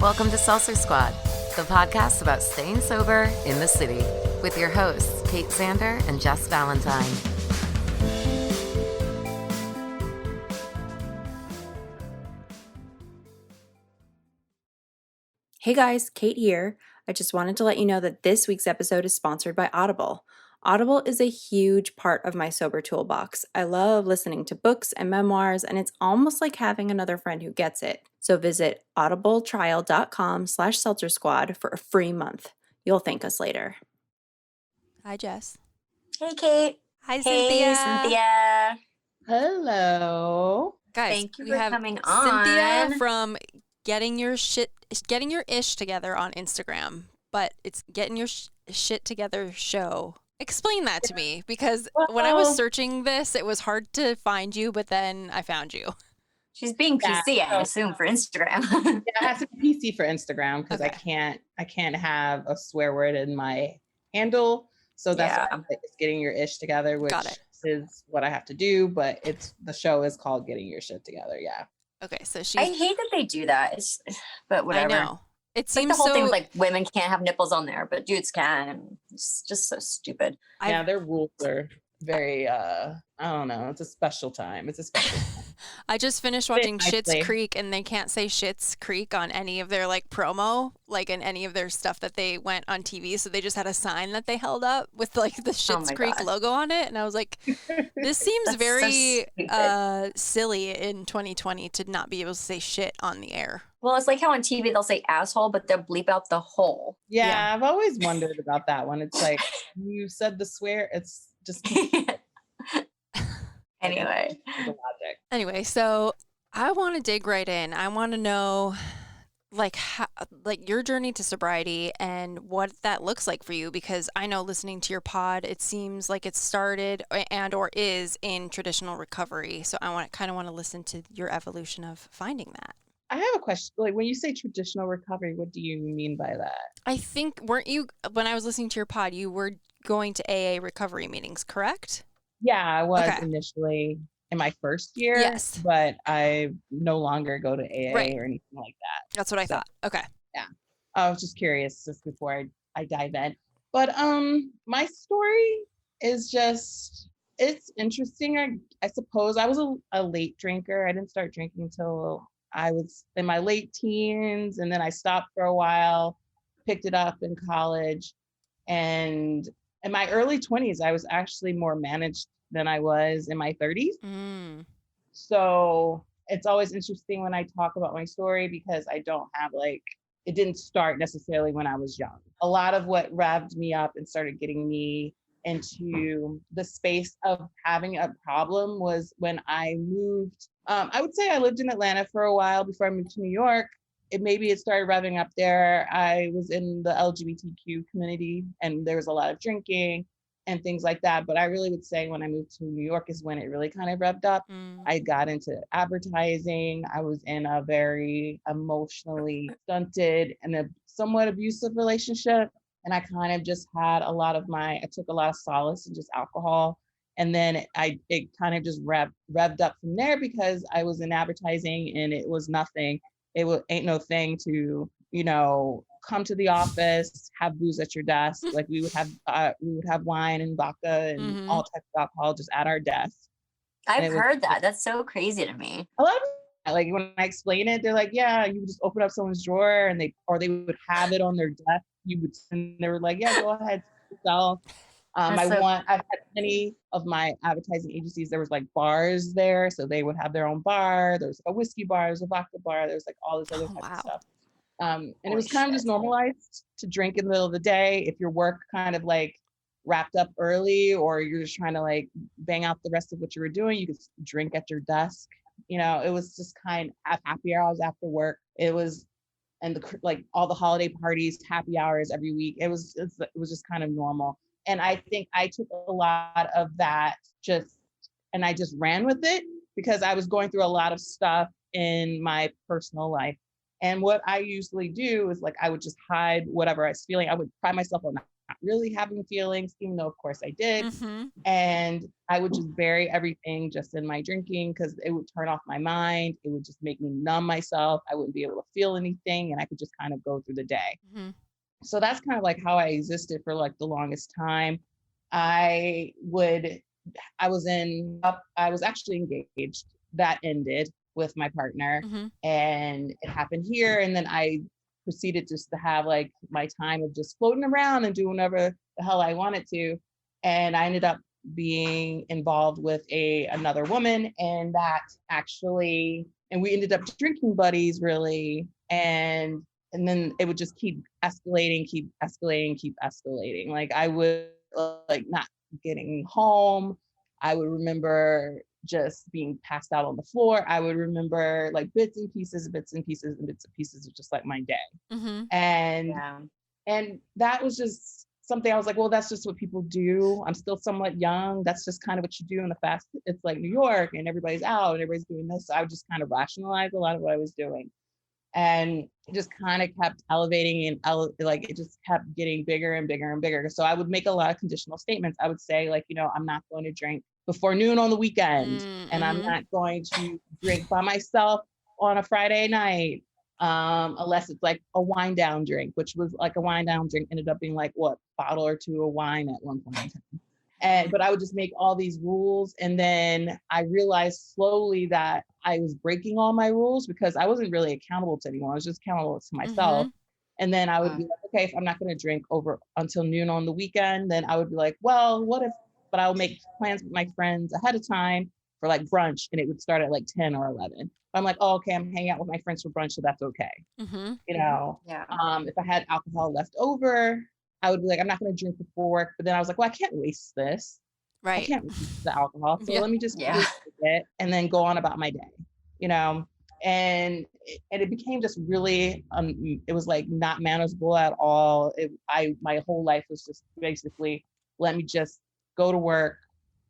Welcome to Seltzer Squad, the podcast about staying sober in the city, with your hosts, Kate Sander and Jess Valentine. Hey guys, Kate here. I just wanted to let you know that this week's episode is sponsored by Audible. Audible is a huge part of my sober toolbox. I love listening to books and memoirs, and it's almost like having another friend who gets it. So visit audibletrial.com/seltzersquad for a free month. You'll thank us later. Hi, Jess. Hey, Kate. Hi, Hey, Cynthia. Hello. Guys, Thank you we for have coming Cynthia on. from getting your ish together on Instagram, but it's getting your shit together show. Explain that to me, because when I was searching this, it was hard to find you, but then I found you. She's being PC, I assume, for Instagram. Yeah, it has to be PC for Instagram because Okay. I can't have a swear word in my handle. So that's why it's getting your ish together, which is what I have to do. But the show is called Getting Your Shit Together. Yeah. Okay, so I hate that they do that, but whatever. I know. It seems like the whole thing with like women can't have nipples on there, but dudes can. It's just so stupid. Yeah, their rules are very I don't know. It's a special time. I just finished watching Schitt's Creek, and they can't say Schitt's Creek on any of their like promo, like in any of their stuff that they went on TV. So they just had a sign that they held up with like the Schitt's Creek logo on it. And I was like, this seems very silly in 2020 to not be able to say shit on the air. Well, it's like how on TV they'll say asshole, but they'll bleep out the hole. Yeah, I've always wondered about that one. It's like, you said the swear, it's just... Anyway, so I want to dig right in. I want to know like your journey to sobriety and what that looks like for you, because I know listening to your pod, it seems like it started and or is in traditional recovery. So I kind of want to listen to your evolution of finding that. I have a question. Like, when you say traditional recovery, what do you mean by that? I think, weren't you, when I was listening to your pod, you were going to AA recovery meetings, correct? Yeah, I was initially in my first year. Yes. But I no longer go to AA or anything like that. That's what I thought. Okay. Yeah. I was just curious just before I dive in. But my story is just, it's interesting. I suppose I was a late drinker. I didn't start drinking until I was in my late teens, and then I stopped for a while, picked it up in college. And in my early 20s, I was actually more managed than I was in my 30s. So it's always interesting when I talk about my story, because I don't have it didn't start necessarily when I was young. A lot of what revved me up and started getting me into the space of having a problem was when I moved. I would say I lived in Atlanta for a while before I moved to New York. Maybe it started revving up there. I was in the LGBTQ community, and there was a lot of drinking and things like that. But I really would say when I moved to New York is when it really kind of revved up. I got into advertising. I was in a very emotionally stunted and a somewhat abusive relationship. And I kind of just had I took a lot of solace in just alcohol. And then it kind of just revved up from there, because I was in advertising and it was nothing. Ain't no thing to, come to the office, have booze at your desk. Like we would have wine and vodka and all types of alcohol just at our desk. I've heard that. That's so crazy to me. A lot of like when I explain it, they're like, yeah, you would just open up someone's drawer and they would have it on their desk. And they were like, yeah, go ahead, sell. I've had many of my advertising agencies, there was like bars there. So they would have their own bar. There was a whiskey bar, there was a vodka bar, there was like all this other type of stuff. And it was kind of just normalized to drink in the middle of the day. If your work kind of like wrapped up early, or you're just trying to like bang out the rest of what you were doing, you could drink at your desk. It was just kind of happy hours after work. It was, and like all the holiday parties, happy hours every week. It was just kind of normal. And I think I took a lot of that and I just ran with it, because I was going through a lot of stuff in my personal life. And what I usually do is like, I would just hide whatever I was feeling. I would pride myself on not really having feelings, even though of course I did. Mm-hmm. And I would just bury everything just in my drinking because it would turn off my mind. It would just make me numb myself. I wouldn't be able to feel anything, and I could just kind of go through the day. Mm-hmm. So that's kind of like how I existed for like the longest time. I was actually engaged. That ended with my partner, Mm-hmm. and it happened here. And then I proceeded just to have like my time of just floating around and doing whatever the hell I wanted to. And I ended up being involved with another woman, and we ended up drinking buddies really. And then it would just keep escalating. Like I would like not getting home. I would remember just being passed out on the floor. I would remember like bits and pieces of just like my day. Mm-hmm. And that was just something I was like, well, that's just what people do. I'm still somewhat young. That's just kind of what you do in the fast. It's like New York and everybody's out and everybody's doing this. So I would just kind of rationalize a lot of what I was doing. And it just kind of kept elevating and like it just kept getting bigger and bigger and bigger. So I would make a lot of conditional statements. I would say like, I'm not going to drink before noon on the weekend, and I'm not going to drink by myself on a Friday night, unless it's like a wine down drink, which was like a wine down drink ended up being like bottle or two of wine at one point in time. But I would just make all these rules. And then I realized slowly that I was breaking all my rules because I wasn't really accountable to anyone. I was just accountable to myself. And then I would be like, okay, if I'm not going to drink over until noon on the weekend, then I would be like, well, but I'll make plans with my friends ahead of time for like brunch, and it would start at like 10 or 11. I'm like, oh, okay, I'm hanging out with my friends for brunch, so that's okay. If I had alcohol left over, I would be like, I'm not going to drink before work. But then I was like, well, I can't waste this. Right. I can't waste the alcohol. So let me just waste it and then go on about my day, and it became just really, it was like not manageable at all. My whole life was just basically, let me just go to work,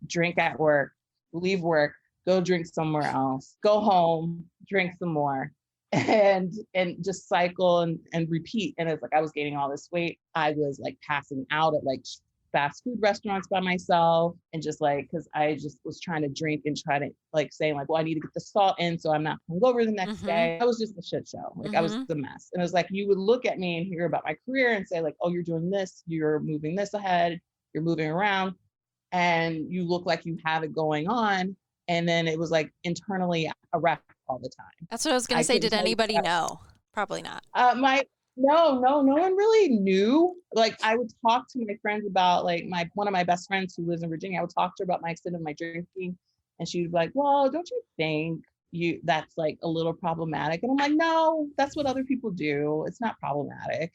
drink at work, leave work, go drink somewhere else, go home, drink some more, and just cycle and repeat. And it's like I was gaining all this weight. I was like passing out at like fast food restaurants by myself, and just like because I just was trying to drink and try to like saying like, well, I need to get the salt in so I'm not hungover the next day. I was just a shit show. Like I was the mess. And it was like you would look at me and hear about my career and say like, oh, you're doing this, you're moving this ahead, you're moving around, and you look like you have it going on. And then it was like internally a wreck all the time. That's what I was going to say. Did anybody know? Probably not. No one really knew. Like I would talk to my friends about like one of my best friends who lives in Virginia. I would talk to her about my extent of my drinking, and she would be like, well, don't you think that's like a little problematic? And I'm like, no, that's what other people do. It's not problematic.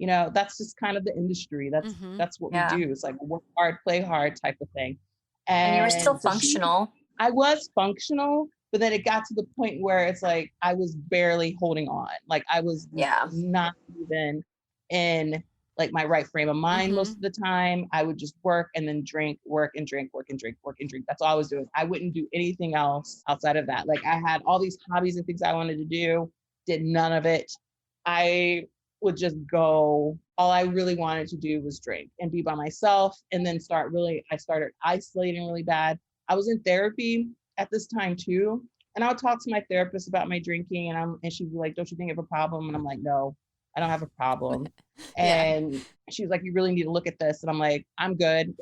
That's just kind of the industry. That's what we do. It's like work hard, play hard type of thing. And you were still functional. I was functional, but then it got to the point where it's like I was barely holding on. Like I was not even in like my right frame of mind most of the time. I would just work and then drink, work and drink, work and drink, work and drink. That's all I was doing. I wouldn't do anything else outside of that. Like I had all these hobbies and things I wanted to do, did none of it. I would just go. All I really wanted to do was drink and be by myself, and then I started isolating really bad. I was in therapy at this time too. And I would talk to my therapist about my drinking, and she'd be like, don't you think you have a problem? And I'm like, no, I don't have a problem. And she was like, you really need to look at this. And I'm like, I'm good.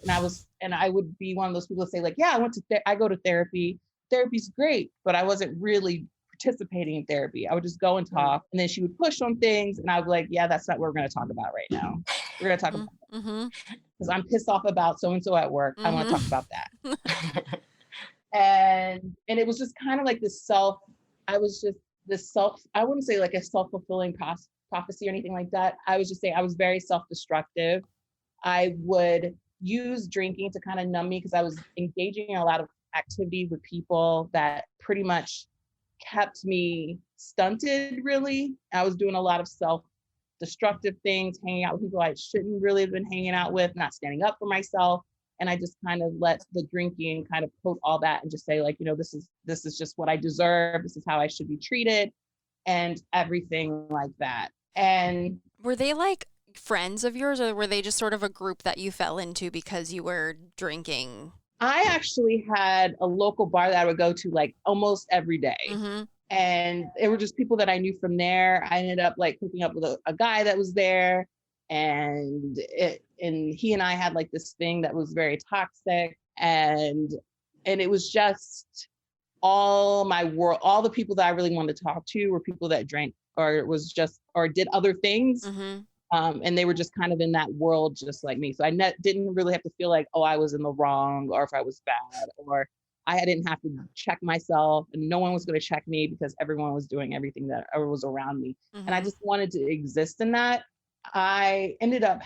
And I would be one of those people that say like, yeah, I go to therapy. Therapy's great, but I wasn't really participating in therapy. I would just go and talk, and then she would push on things, and I would be like, yeah, that's not what we're going to talk about right now. We're going to talk about because I'm pissed off about so-and-so at work. I want to talk about that. And it was just kind of like I wouldn't say like a self-fulfilling prophecy or anything like that. I was just saying I was very self-destructive. I would use drinking to kind of numb me because I was engaging in a lot of activity with people that pretty much kept me stunted, really. I was doing a lot of self-destructive things, hanging out with people I shouldn't really have been hanging out with, not standing up for myself. And I just kind of let the drinking kind of coat all that and just say like, this is just what I deserve. This is how I should be treated and everything like that. And were they like friends of yours, or were they just sort of a group that you fell into because you were drinking? I actually had a local bar that I would go to like almost every day. Mm-hmm. And it were just people that I knew from there. I ended up like hooking up with a guy that was there, and he and I had like this thing that was very toxic, and it was just all my world. All the people that I really wanted to talk to were people that drank or did other things. Mm-hmm. And they were just kind of in that world just like me. So I didn't really have to feel like, oh, I was in the wrong, or if I was bad, or I didn't have to check myself, and no one was going to check me because everyone was doing everything that was around me. Mm-hmm. And I just wanted to exist in that. I ended up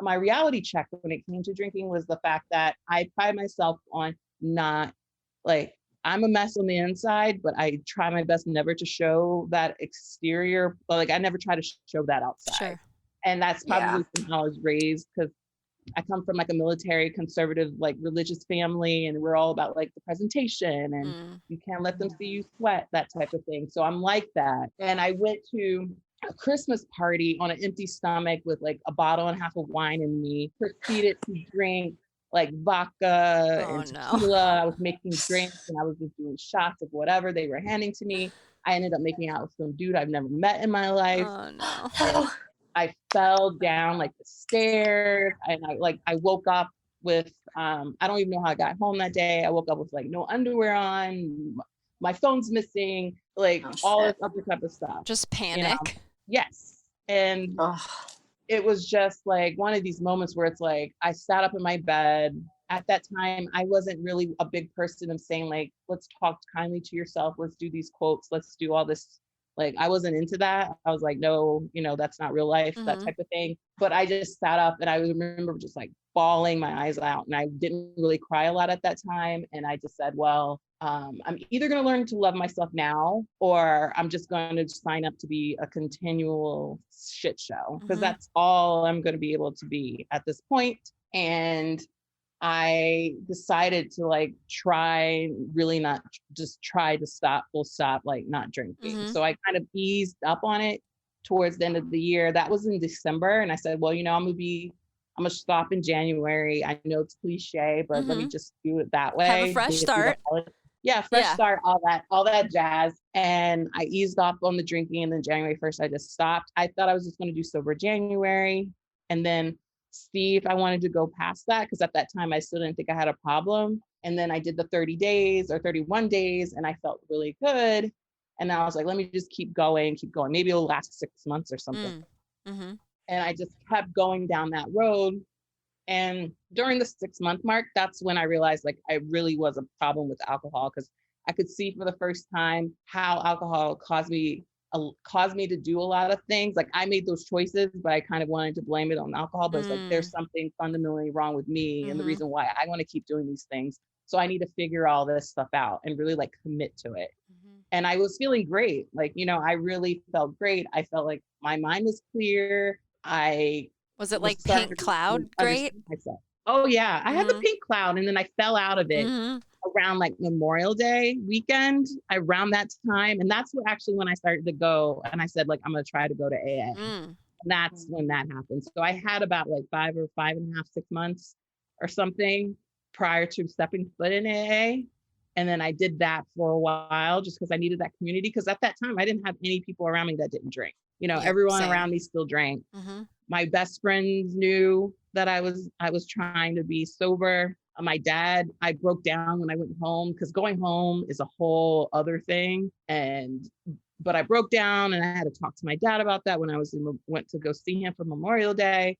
my reality check when it came to drinking was the fact that I pride myself on not like, I'm a mess on the inside, but I try my best never to show that exterior. Like I never try to show that outside. Sure. And that's probably how I was raised, because I come from like a military conservative, like religious family, and we're all about like the presentation, and you can't let them see you sweat, that type of thing. So I'm like that. And I went to a Christmas party on an empty stomach with like a bottle and a half of wine in me, proceeded to drink like vodka and tequila. I was making drinks and I was just doing shots of whatever they were handing to me. I ended up making out with some dude I've never met in my life. Oh no. I fell down like the stairs, and I woke up with I don't even know how I got home that day. I woke up with like no underwear on, my phone's missing, like all this other type of stuff. Just panic. Yes. And it was just like one of these moments where it's like I sat up in my bed. At that time, I wasn't really a big person of saying like, let's talk kindly to yourself. Let's do these quotes. Let's do all this. Like, I wasn't into that. I was like, no, that's not real life, that type of thing. But I just sat up, and I remember just like bawling my eyes out, and I didn't really cry a lot at that time. And I just said, well, I'm either going to learn to love myself now, or I'm just going to sign up to be a continual shit show, because that's all I'm going to be able to be at this point. And I decided to like try really not just try to full stop, like not drinking. So I kind of eased up on it towards the end of the year. That was in December. And I said, well, I'm gonna stop in January. I know it's cliche, but let me just do it that way. Have a fresh start. Start, all that jazz. And I eased off on the drinking. And then January 1st, I just stopped. I thought I was just going to do sober January and then see if I wanted to go past that. Because at that time, I still didn't think I had a problem. And then I did the 30 days or 31 days, and I felt really good. And I was like, let me just keep going. Maybe it'll last 6 months or something. And I just kept going down that road. And during the 6-month mark, that's when I realized like I really was a problem with alcohol, because I could see for the first time how alcohol caused me to do a lot of things. Like I made those choices, but I kind of wanted to blame it on alcohol. But it's like there's something fundamentally wrong with me and the reason why I want to keep doing these things. So I need to figure all this stuff out and really like commit to it. And I was feeling great. Like, I really felt great. I felt like my mind was clear. Was it like pink cloud great? Oh yeah, I had the pink cloud, and then I fell out of it around like Memorial Day weekend, around that time. And that's when I started to go, and I said like, I'm going to try to go to AA. And that's when that happened. So I had about like 5.5, 6 months or something prior to stepping foot in AA. And then I did that for a while just because I needed that community. Because at that time, I didn't have any people around me that didn't drink. Everyone around me still drank. My best friends knew that I was trying to be sober. My dad, I broke down when I went home, because going home is a whole other thing. But I broke down, and I had to talk to my dad about that when I went to go see him for Memorial Day.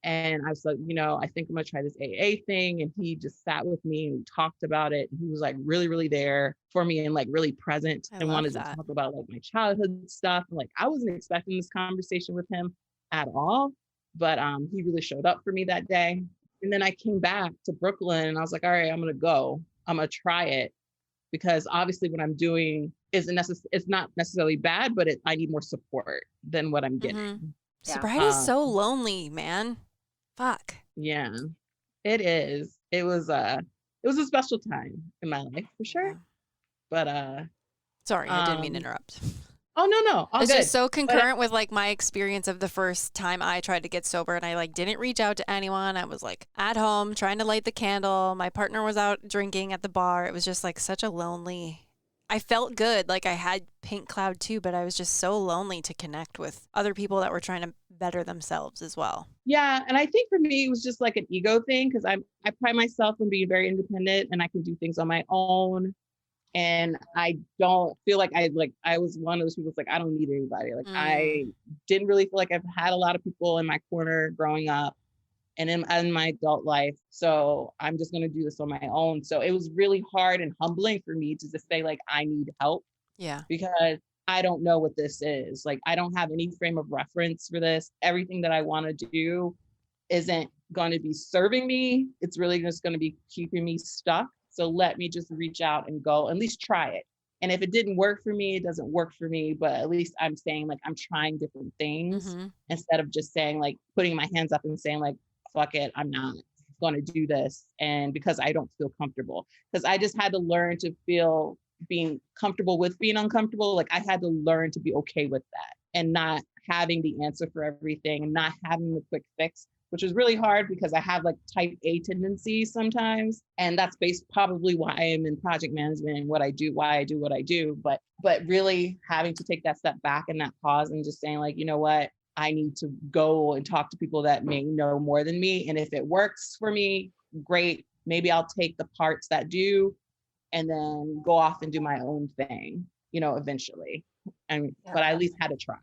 And I was like, I think I'm gonna try this AA thing. And he just sat with me and we talked about it. He was like really, really there for me and like really present and wanted to talk about like my childhood stuff. Like I wasn't expecting this conversation with him at all, but he really showed up for me that day. And then I came back to Brooklyn, and I was like, all right, I'm gonna try it, because obviously what I'm doing it's not necessarily bad, but I need more support than what I'm getting. Sobriety is so lonely, man. Fuck. Yeah, it is. It was a special time in my life for sure. But sorry, I didn't mean to interrupt. Oh, no. All It's good. just so concurrent with like my experience of the first time I tried to get sober, and I like didn't reach out to anyone. I was like at home trying to light the candle. My partner was out drinking at the bar. It was just like such a lonely. I felt good. Like I had Pink Cloud too, but I was just so lonely to connect with other people that were trying to better themselves as well. Yeah. And I think for me, it was just like an ego thing because I pride myself on being very independent and I can do things on my own. And I don't feel like I was one of those people that's like, I don't need anybody. Like I didn't really feel like I've had a lot of people in my corner growing up and in my adult life. So I'm just going to do this on my own. So it was really hard and humbling for me to just say like, I need help. Yeah. Because I don't know what this is. Like, I don't have any frame of reference for this. Everything that I want to do isn't going to be serving me. It's really just going to be keeping me stuck. So let me just reach out and go, at least try it. And if it didn't work for me, it doesn't work for me. But at least I'm saying like, I'm trying different things instead of just saying like, putting my hands up and saying like, fuck it, I'm not going to do this. And because I don't feel comfortable, because I just had to learn to feel being comfortable with being uncomfortable. Like I had to learn to be okay with that and not having the answer for everything and not having the quick fix, which is really hard because I have like type A tendencies sometimes. And that's probably why I am in project management and why I do what I do. But really having to take that step back and that pause and just saying like, you know what, I need to go and talk to people that may know more than me. And if it works for me, great. Maybe I'll take the parts that do and then go off and do my own thing, eventually. But I at least had to try.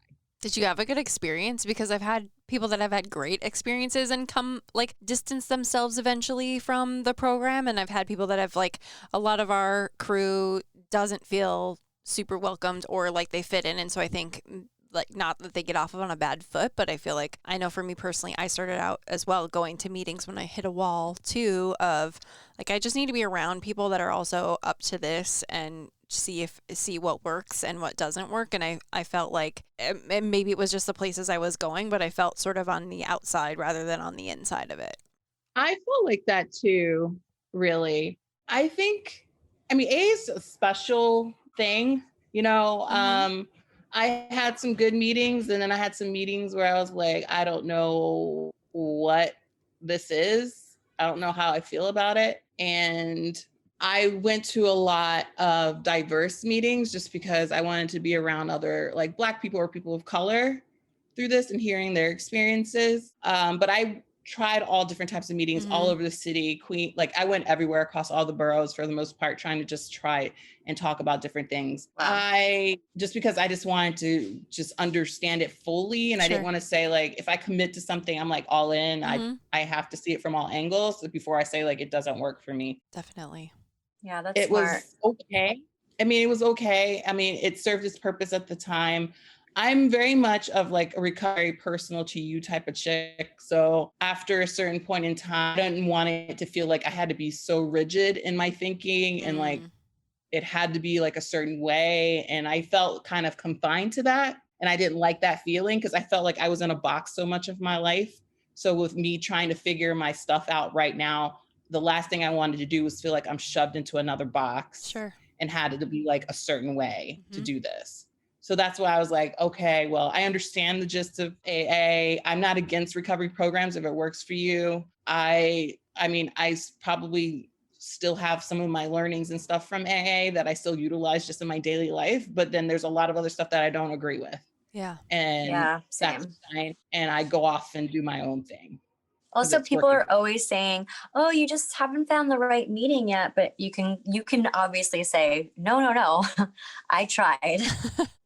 Did you have a good experience? Because I've had people that have had great experiences and come like distance themselves eventually from the program. And I've had people that have like a lot of our crew doesn't feel super welcomed or like they fit in. And so I think like not that they get off on a bad foot, but I feel like I know for me personally, I started out as well going to meetings when I hit a wall too of like, I just need to be around people that are also up to this and see what works and what doesn't work. And I felt like maybe it was just the places I was going, but I felt sort of on the outside rather than on the inside of it. I feel like that too, really. I think, AA is a special thing, I had some good meetings and then I had some meetings where I was like, I don't know what this is. I don't know how I feel about it. And I went to a lot of diverse meetings just because I wanted to be around other like Black people or people of color through this and hearing their experiences. But I tried all different types of meetings all over the city. I went everywhere across all the boroughs for the most part, trying to just try and talk about different things. Wow. Because I just wanted to just understand it fully. And I didn't want to say like, if I commit to something, I'm like all in, I have to see it from all angles before I say like, it doesn't work for me. Definitely. Yeah, that's smart. Was okay. It was okay. It served its purpose at the time. I'm very much of like a recovery personal to you type of chick. So after a certain point in time, I didn't want it to feel like I had to be so rigid in my thinking and like it had to be like a certain way. And I felt kind of confined to that. And I didn't like that feeling because I felt like I was in a box so much of my life. So with me trying to figure my stuff out right now, the last thing I wanted to do was feel like I'm shoved into another box and had it to be like a certain way to do this. So that's why I was like, okay, well, I understand the gist of AA. I'm not against recovery programs if it works for you. I probably still have some of my learnings and stuff from AA that I still utilize just in my daily life. But then there's a lot of other stuff that I don't agree with. Yeah. And that's fine. And I go off and do my own thing. Also, people are always saying, oh, you just haven't found the right meeting yet. But you can obviously say, no, I tried.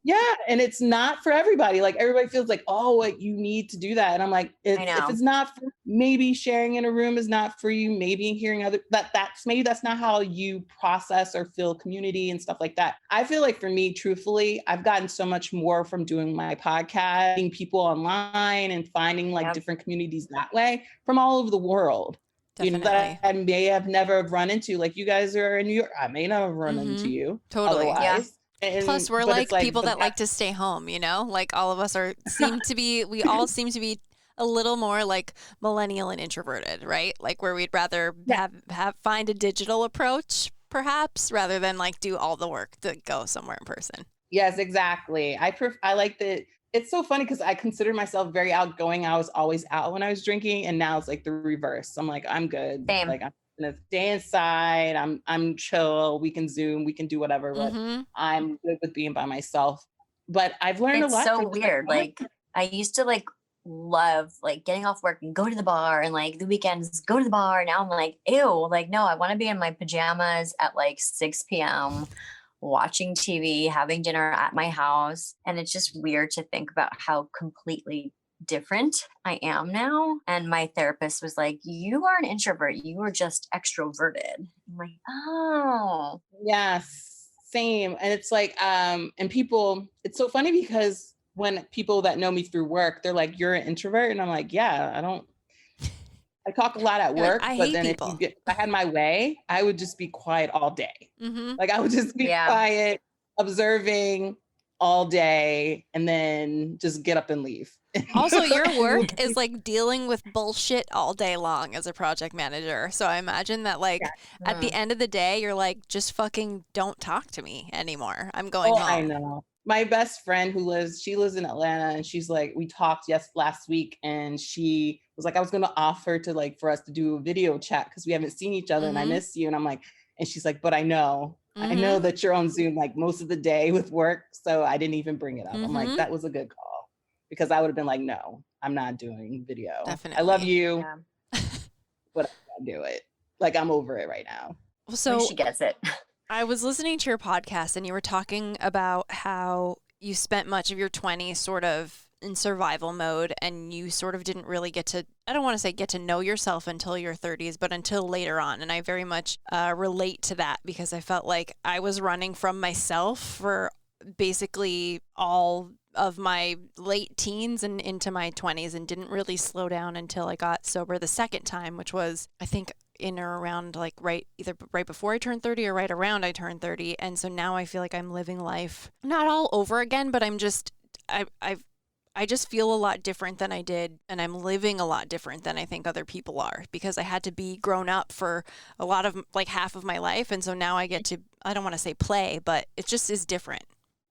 Yeah. And it's not for everybody. Like everybody feels like, oh, what you need to do that. And I'm like, if it's not for maybe sharing in a room is not for you, maybe hearing that's not how you process or feel community and stuff like that. I feel like for me, truthfully, I've gotten so much more from doing my podcast, meeting people online and finding like different communities that way from all over the world. Definitely. That I may have never run into. Like you guys are in New York. I may not have run into you. Totally. Otherwise. Plus, we're like people that like to stay home, like all of us we all seem to be a little more like millennial and introverted, right? Like where we'd rather find a digital approach perhaps rather than like do all the work to go somewhere in person. Yes, exactly. I like that. It's so funny because I consider myself very outgoing. I was always out when I was drinking, and now it's like the reverse. I'm like, I'm good. Same. Like I'm gonna stay inside. I'm chill. We can Zoom. We can do whatever. But I'm good with being by myself. But I've learned a It's lot. so from this. weird. Like I used to like love like getting off work and go to the bar, and like the weekends go to the bar. Now I'm like, ew, like no, I want to be in my pajamas at like 6 p.m. watching TV, having dinner at my house. And it's just weird to think about how completely different I am now. And my therapist was like, you are an introvert. You are just extroverted. I'm like, oh. Yes, same. And it's like, and people, it's so funny because when people that know me through work, they're like, you're an introvert. And I'm like, yeah, I talk a lot at You're like, work, I but hate then people. if I had my way, I would just be quiet all day. Like I would just be Yeah. quiet, observing all day, and then just get up and leave. Also, your work is like dealing with bullshit all day long as a project manager. So I imagine that like at the end of the day, you're like, just fucking don't talk to me anymore. I'm going home. I know. My best friend she lives in Atlanta, and she's like, we talked last week, and she was like, I was going to offer to like, for us to do a video chat because we haven't seen each other and I miss you. And I'm like, and she's like, but I know that you're on Zoom like most of the day with work. So I didn't even bring it up. I'm like, that was a good call, because I would have been like, no, I'm not doing video. Definitely. I love you, Yeah. but I can't do it. Like, I'm over it right now. So she gets it. I was listening to your podcast and you were talking about how you spent much of your 20s sort of in survival mode, and you sort of didn't really get to, I don't want to say get to know yourself until your 30s, but until later on. And I very much relate to that, because I felt like I was running from myself for basically all of my late teens and into my 20s, and didn't really slow down until I got sober the second time, which was, I think, in or around like either right before I turned 30 or right around I turned 30. And so now I feel like I'm living life not all over again, but I'm just I just feel a lot different than I did, and I'm living a lot different than I think other people are, because I had to be grown up for a lot of like half of my life, and so now I get to, I don't want to say play, but it just is different.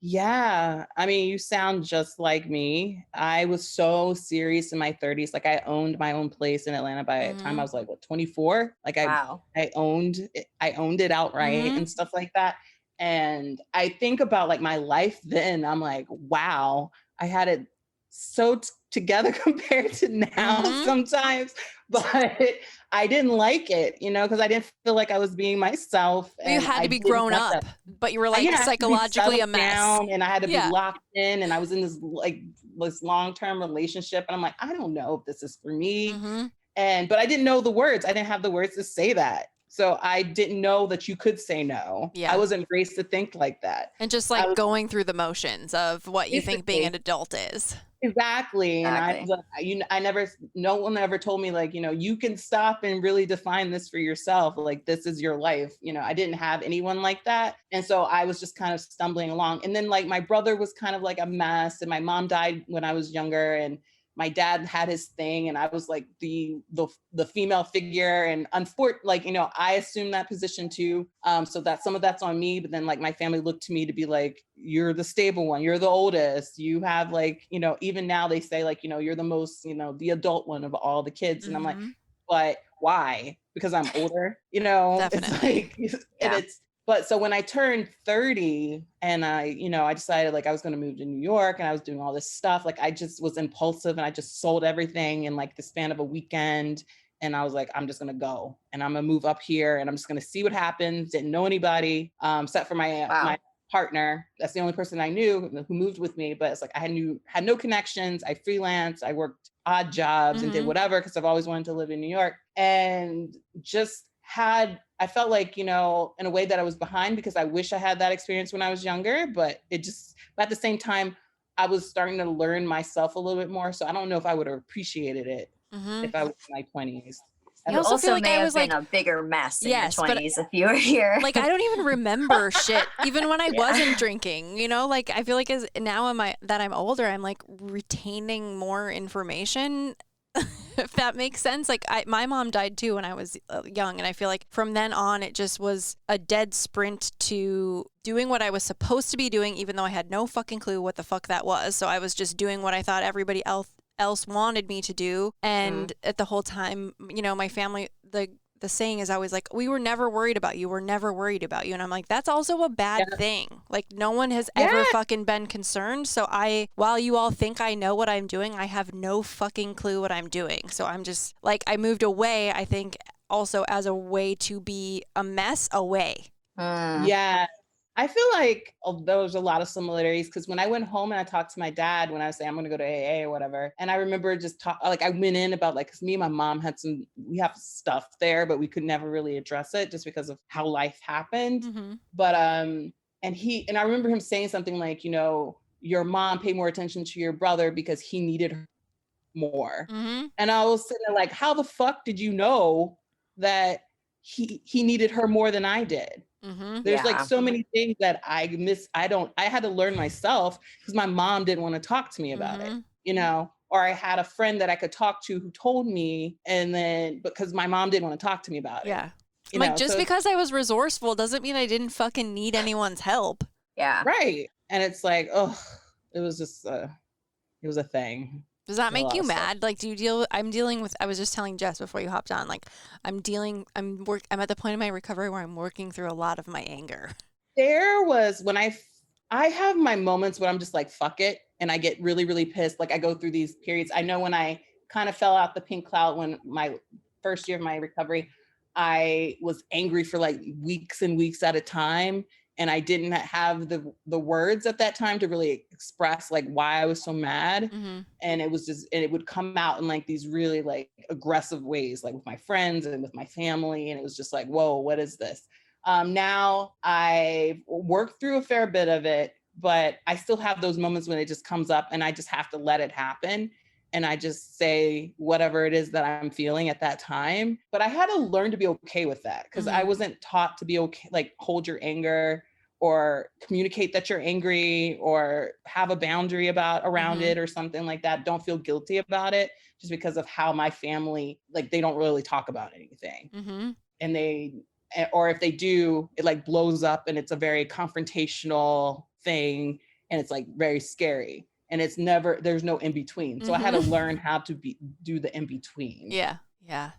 Yeah. I mean, you sound just like me. I was so serious in my 30s. Like I owned my own place in Atlanta by the time I was like, 24? Like Wow. I owned it outright and stuff like that. And I think about like my life then, I'm like, wow, I had it so together compared to now sometimes, but I didn't like it, because I didn't feel like I was being myself. You And had I to be didn't grown want up, that. but you were like I had to be psychologically a settled mess. down, and I had to be locked in, and I was in this long-term relationship, and I'm like, I don't know if this is for me. But I didn't know the words. I didn't have the words to say that. So I didn't know that you could say no. Yeah. I wasn't raised to think like that. And just like going through the motions of what you think being an adult is. Exactly. And no one ever told me like, you can stop and really define this for yourself. Like, this is your life. I didn't have anyone like that. And so I was just kind of stumbling along. And then like my brother was kind of like a mess, and my mom died when I was younger, and my dad had his thing, and I was like the female figure, and I assumed that position too. So that some of that's on me, but then like my family looked to me to be like, you're the stable one, you're the oldest, you have like, even now they say like, you're the most, the adult one of all the kids. And I'm like, but why? Because I'm older, Definitely. It's like, But so when I turned 30 and I decided like I was going to move to New York, and I was doing all this stuff, like I just was impulsive, and I just sold everything in like the span of a weekend. And I was like, I'm just going to go, and I'm going to move up here, and I'm just going to see what happens. Didn't know anybody except for my partner. That's the only person I knew who moved with me. But it's like I had no connections. I freelanced. I worked odd jobs and did whatever, because I've always wanted to live in New York, and just I felt like, in a way that I was behind, because I wish I had that experience when I was younger, but but at the same time, I was starting to learn myself a little bit more. So I don't know if I would have appreciated it if I was in my 20s. I You also also feel like may I have was been like, a bigger mess in yes, your but 20s if you were here. like, I don't even remember shit, even when I wasn't drinking, like, I feel like that I'm older, I'm like retaining more information if that makes sense. Like my mom died too when I was young. And I feel like from then on, it just was a dead sprint to doing what I was supposed to be doing, even though I had no fucking clue what the fuck that was. So I was just doing what I thought everybody else wanted me to do. And at the whole time, you know, my family, the saying is always like, we were never worried about you. We're never worried about you. And I'm like, that's also a bad thing. Like no one has ever fucking been concerned. So while you all think I know what I'm doing, I have no fucking clue what I'm doing. So I'm just like, I moved away, I think also as a way to be a mess away. Yeah. I feel like there was a lot of similarities because when I went home and I talked to my dad when I was saying I'm going to go to AA or whatever, and I remember just I went in about like, because me and my mom we have stuff there, but we could never really address it just because of how life happened. Mm-hmm. But and I remember him saying something like, you know, your mom paid more attention to your brother because he needed her more. Mm-hmm. And I was sitting there like, how the fuck did you know that he needed her more than I did? Mm-hmm. There's like so many things that I miss. I had to learn myself because my mom didn't want to talk to me about it, you know, or I had a friend that I could talk to who told me, and then because my mom didn't want to talk to me about it. Yeah. Like just because I was resourceful doesn't mean I didn't fucking need anyone's help. Yeah. Right. And it's like, oh, it was just, it was a thing. Does that make you mad? Like, I'm dealing with, I was just telling Jess before you hopped on, like, I'm at the point in my recovery where I'm working through a lot of my anger. There was when I have my moments where I'm just like, fuck it. And I get really, really pissed. Like I go through these periods. I know when I kind of fell out the pink cloud when my first year of my recovery, I was angry for like weeks and weeks at a time. And I didn't have the words at that time to really express like why I was so mad. Mm-hmm. And it would come out in like these really like aggressive ways, like with my friends and with my family. And it was just like, whoa, what is this? Now I've worked through a fair bit of it, but I still have those moments when it just comes up and I just have to let it happen. And I just say whatever it is that I'm feeling at that time. But I had to learn to be okay with that because I wasn't taught to be okay, like hold your anger or communicate that you're angry or have a boundary around it or something like that. Don't feel guilty about it just because of how my family, like they don't really talk about anything. And or if they do, it like blows up and it's a very confrontational thing and it's like very scary. And there's no in between. So I had to learn how to do the in between. Yeah. Yeah.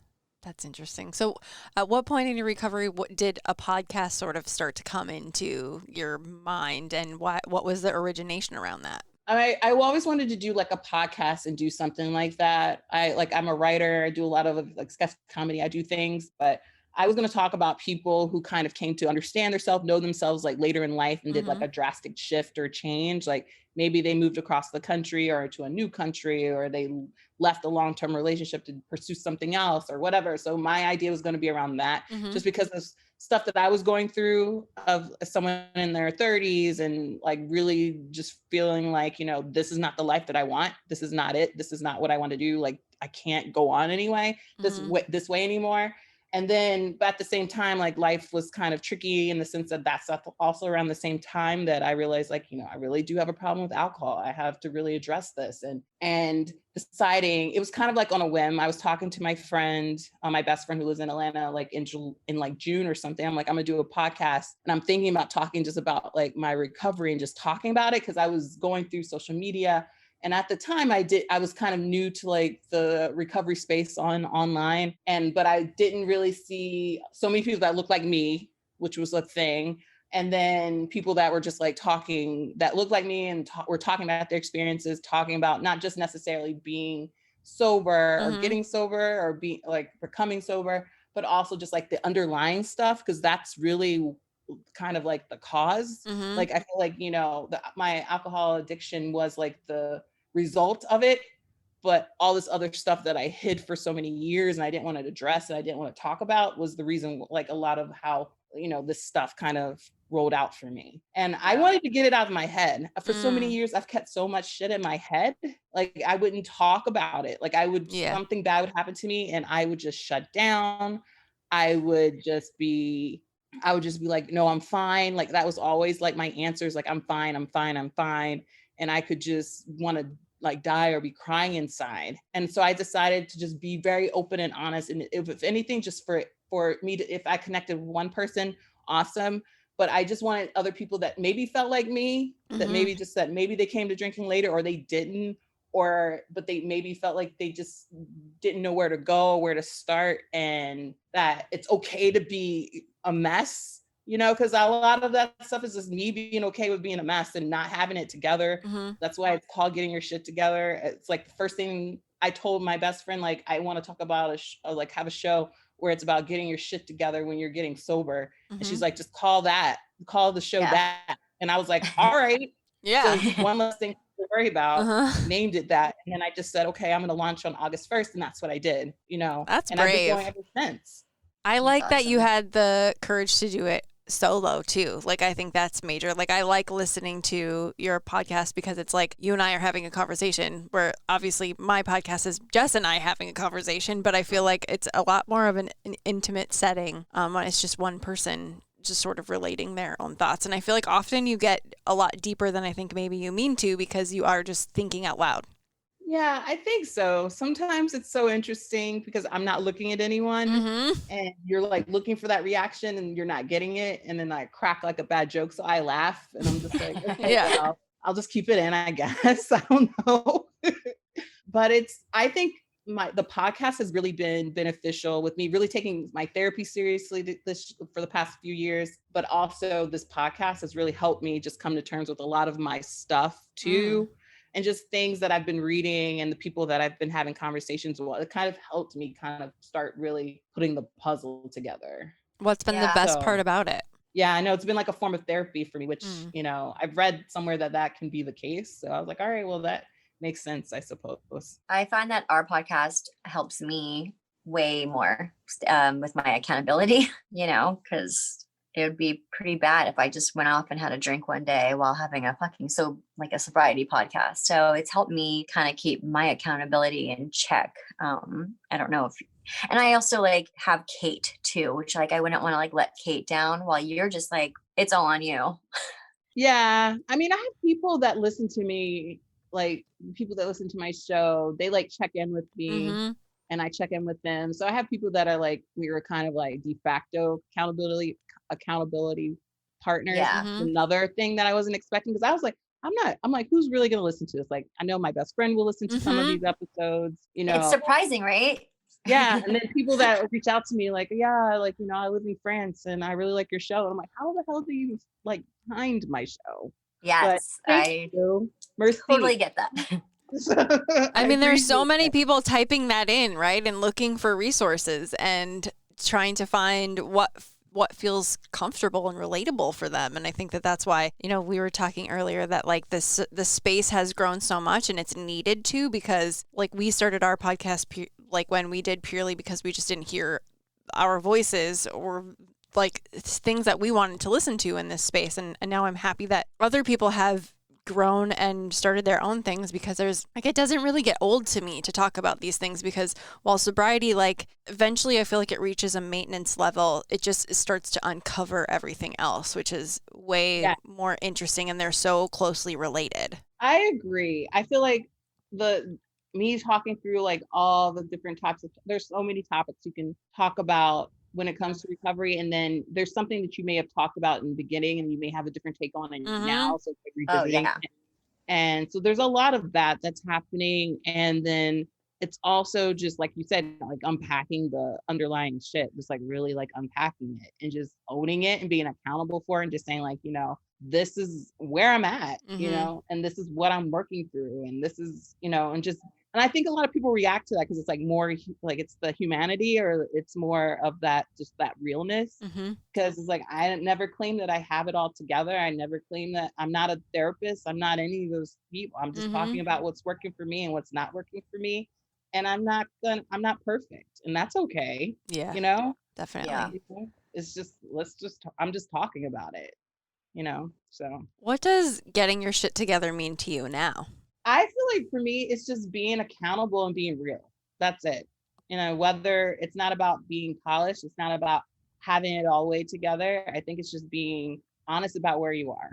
That's interesting. So at what point in your recovery, did a podcast sort of start to come into your mind, and what was the origination around that? I always wanted to do like a podcast and do something like that. I'm a writer. I do a lot of like sketch comedy. I do things, but I was going to talk about people who kind of came to understand themselves, know themselves like later in life and did like a drastic shift or change. Like maybe they moved across the country or to a new country, or they left a long-term relationship to pursue something else or whatever. So my idea was going to be around that just because of stuff that I was going through of someone in their 30s and like really just feeling like, you know, this is not the life that I want. This is not it. This is not what I want to do. Like I can't go on anyway, this way anymore. And then, but at the same time, like life was kind of tricky in the sense that that's also around the same time that I realized like, you know, I really do have a problem with alcohol. I have to really address this and deciding, it was kind of like on a whim. I was talking to my friend, my best friend who lives in Atlanta, like in like June or something. I'm like, I'm gonna do a podcast and I'm thinking about talking just about like my recovery and just talking about it. Cause I was going through social media. And at the time I was kind of new to like the recovery space online. But I didn't really see so many people that looked like me, which was a thing. And then people that were just like talking that looked like me and were talking about their experiences, talking about not just necessarily being sober or getting sober or being like becoming sober, but also just like the underlying stuff. Cause that's really kind of like the cause. Like, I feel like, you know, my alcohol addiction was like the result of it, but all this other stuff that I hid for so many years and I didn't want to address and I didn't want to talk about was the reason, like a lot of how, you know, this stuff kind of rolled out for me. And I wanted to get it out of my head. For so many years, I've kept so much shit in my head. Like I wouldn't talk about it. Like something bad would happen to me and I would just shut down. I would just be like, no, I'm fine. Like that was always like my answers. Like, I'm fine. I'm fine. I'm fine. And I could just want to like die or be crying inside. And so I decided to just be very open and honest. And if anything, just for me to, if I connected with one person, awesome. But I just wanted other people that maybe felt like me, that maybe just said maybe they came to drinking later or they didn't, but they maybe felt like they just didn't know where to go, where to start, and that it's okay to be a mess. Because a lot of that stuff is just me being okay with being a mess and not having it together. That's why it's called getting your shit together. It's like the first thing I told my best friend, like, I want to talk about have a show where it's about getting your shit together when you're getting sober. And she's like, just call the show that. And I was like, all right. Yeah. So one less thing to worry about, named it that. And then I just said, okay, I'm going to launch on August 1st. And that's what I did, That's and brave. I've been going ever since. I like that you had the courage to do it solo too. Like, I think that's major. Like, I like listening to your podcast because it's like you and I are having a conversation, where obviously my podcast is Jess and I having a conversation, but I feel like it's a lot more of an intimate setting when it's just one person just sort of relating their own thoughts. And I feel like often you get a lot deeper than I think maybe you mean to, because you are just thinking out loud. Yeah, I think so. Sometimes it's so interesting because I'm not looking at anyone and you're like looking for that reaction and you're not getting it. And then I crack like a bad joke. So I laugh and I'm just like, okay, well, I'll just keep it in, I guess. I don't know. But I think the podcast has really been beneficial with me really taking my therapy seriously for the past few years. But also this podcast has really helped me just come to terms with a lot of my stuff too. And just things that I've been reading and the people that I've been having conversations with, it kind of helped me kind of start really putting the puzzle together. What's been the best part about it? Yeah, I know it's been like a form of therapy for me, which, I've read somewhere that can be the case. So I was like, all right, well, that makes sense, I suppose. I find that our podcast helps me way more with my accountability, because it would be pretty bad if I just went off and had a drink one day while having a sobriety podcast. So it's helped me kind of keep my accountability in check. I don't know and I also have Kate too, which I wouldn't want to let Kate down while you're just it's all on you. Yeah. I mean, I have people that listen to me, people that listen to my show, they check in with me and I check in with them. So I have people that are we were kind of de facto accountability partners. Another thing that I wasn't expecting, because I was I'm who's really going to listen to this? I know my best friend will listen to some of these episodes, It's surprising, right? Yeah. And then people that reach out to me I live in France and I really like your show. And I'm like, how the hell do you find my show? Yes, I totally get that. I mean, there's so many people typing that in, right? And looking for resources and trying to find what feels comfortable and relatable for them. And I think that's why, we were talking earlier that the space has grown so much and it's needed to, because we started our podcast when we did purely because we just didn't hear our voices or things that we wanted to listen to in this space. And now I'm happy that other people have grown and started their own things, because there's it doesn't really get old to me to talk about these things, because while sobriety eventually I feel like it reaches a maintenance level, it just starts to uncover everything else, which is way more interesting, and they're so closely related. I agree. I feel me talking through all the different types of, there's so many topics you can talk about when it comes to recovery, and then there's something that you may have talked about in the beginning and you may have a different take on it now, so it's revisiting it. And so there's a lot of that's happening, and then it's also just like you said, unpacking the underlying shit, just really unpacking it and just owning it and being accountable for it, and just saying this is where I'm at, and this is what I'm working through, and this is and I think a lot of people react to that because it's more it's the humanity, or it's more of that, just that realness. Because it's I never claim that I have it all together. I never claim that I'm not a therapist. I'm not any of those people. I'm just talking about what's working for me and what's not working for me. And I'm not perfect, and that's okay. Yeah. Definitely. Yeah. It's just, I'm just talking about it, so. What does getting your shit together mean to you now? I feel for me, it's just being accountable and being real. That's it. Whether it's not about being polished, it's not about having it all way together. I think it's just being honest about where you are,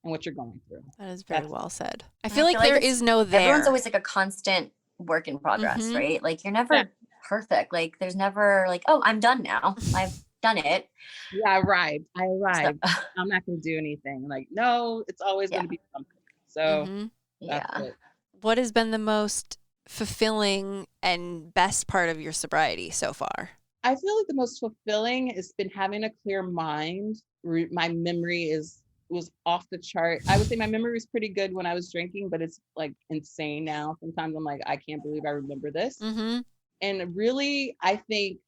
and what you're going through. That is very well said. I I feel like there is no there. Everyone's always like a constant work in progress, right? Like you're never perfect. Like there's never like, oh, I'm done now. I've done it. Yeah, I arrived. So, I'm not going to do anything. Like, no, it's always going to be something. So that's it. What has been the most fulfilling and best part of your sobriety so far? I feel like the most fulfilling has been having a clear mind. My memory was off the chart. I would say my memory was pretty good when I was drinking, but it's like insane now. Sometimes I'm like, I can't believe I remember this. And really, I think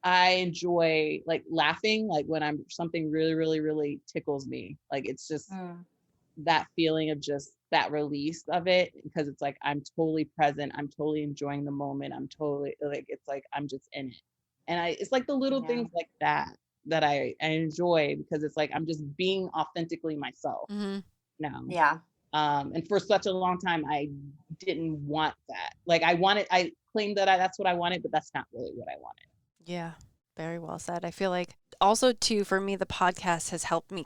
I enjoy like laughing, like when I'm something really, really, really tickles me. Like it's just that feeling of just that release of it, because it's like I'm totally present. I'm totally enjoying the moment. I'm totally like, it's like I'm just in it. And it's like the little things like that I enjoy, because it's like I'm just being authentically myself now. Yeah. And for such a long time, I didn't want that. Like I claimed that that's what I wanted, but that's not really what I wanted. Yeah, very well said. I feel like also too, for me, the podcast has helped me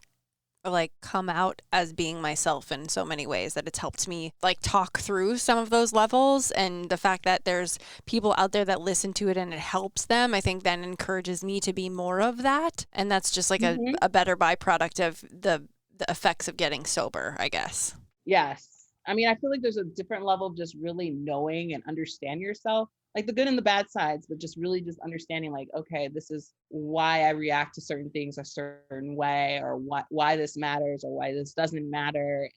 like come out as being myself in so many ways, that it's helped me like talk through some of those levels, and the fact that there's people out there that listen to it and it helps them, I think then encourages me to be more of that. And that's just like a better byproduct of the effects of getting sober, I guess. Yes. I mean, I feel like there's a different level of just really knowing and understand yourself, like the good and the bad sides, but just really just understanding like, okay, this is why I react to certain things a certain way, or why this matters or why this doesn't matter.